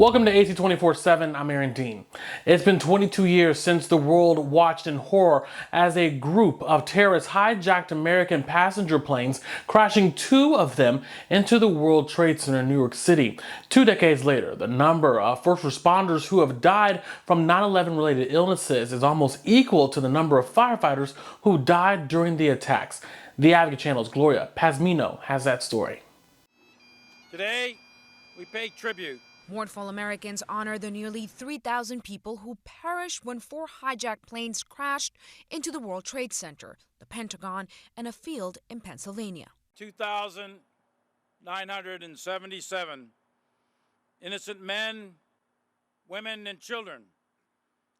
Welcome to AC 24/7, I'm Aaron Dean. It's been 22 years since the world watched in horror as a group of terrorists hijacked American passenger planes, crashing two of them into the World Trade Center in New York City. 2 decades later, the number of first responders who have died from 9/11 related illnesses is almost equal to the number of firefighters who died during the attacks. The Advocate Channel's Gloria Pazmino has that story. Today, we pay tribute. Mournful Americans honor the nearly 3,000 people who perished when 4 hijacked planes crashed into the World Trade Center, the Pentagon, and a field in Pennsylvania. 2,977 innocent men, women, and children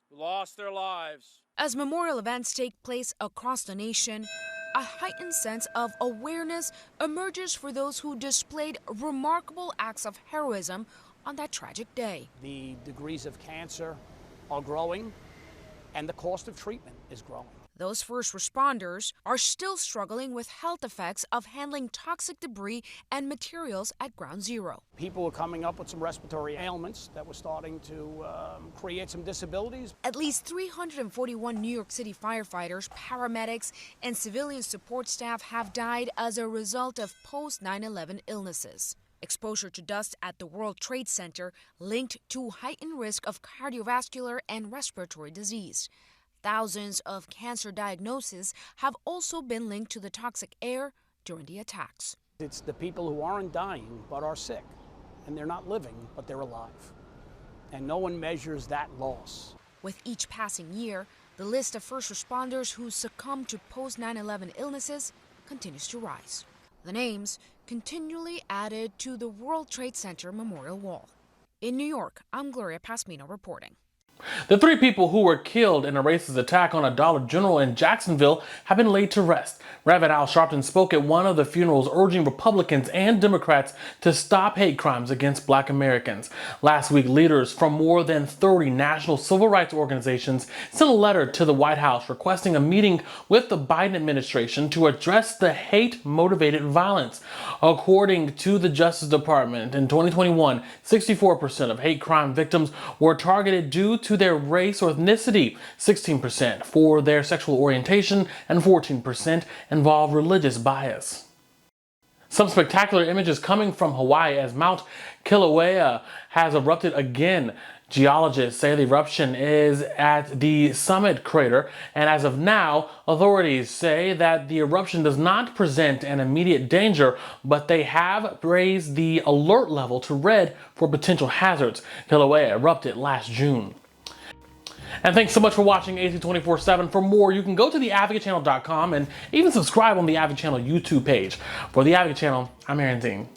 who lost their lives. As memorial events take place across the nation, a heightened sense of awareness emerges for those who displayed remarkable acts of heroism on that tragic day. The degrees of cancer are growing, and the cost of treatment is growing. Those first responders are still struggling with health effects of handling toxic debris and materials at Ground Zero. People were coming up with some respiratory ailments that were starting to create some disabilities. At least 341 New York City firefighters, paramedics, and civilian support staff have died as a result of post-9/11 illnesses. Exposure to dust at the World Trade Center linked to heightened risk of cardiovascular and respiratory disease. Thousands of cancer diagnoses have also been linked to the toxic air during the attacks. It's the people who aren't dying but are sick, and they're not living but they're alive. And no one measures that loss. With each passing year, the list of first responders who succumb to post-9/11 illnesses continues to rise. The names continually added to the World Trade Center Memorial Wall. In New York, I'm Gloria Pazmino reporting. The 3 people who were killed in a racist attack on a Dollar General in Jacksonville have been laid to rest. Reverend Al Sharpton spoke at one of the funerals urging Republicans and Democrats to stop hate crimes against Black Americans. Last week, leaders from more than 30 national civil rights organizations sent a letter to the White House requesting a meeting with the Biden administration to address the hate-motivated violence. According to the Justice Department, in 2021, 64% of hate crime victims were targeted due to their race or ethnicity, 16% for their sexual orientation, and 14% involve religious bias. Some spectacular images coming from Hawaii as Mount Kilauea has erupted again. Geologists say the eruption is at the summit crater, and as of now, authorities say that the eruption does not present an immediate danger, but they have raised the alert level to red for potential hazards. Kilauea erupted last June. And thanks so much for watching AC 24/7. For more, you can go to theadvocatechannel.com and even subscribe on the Advocate Channel YouTube page. For the Advocate Channel, I'm Aaron Dean.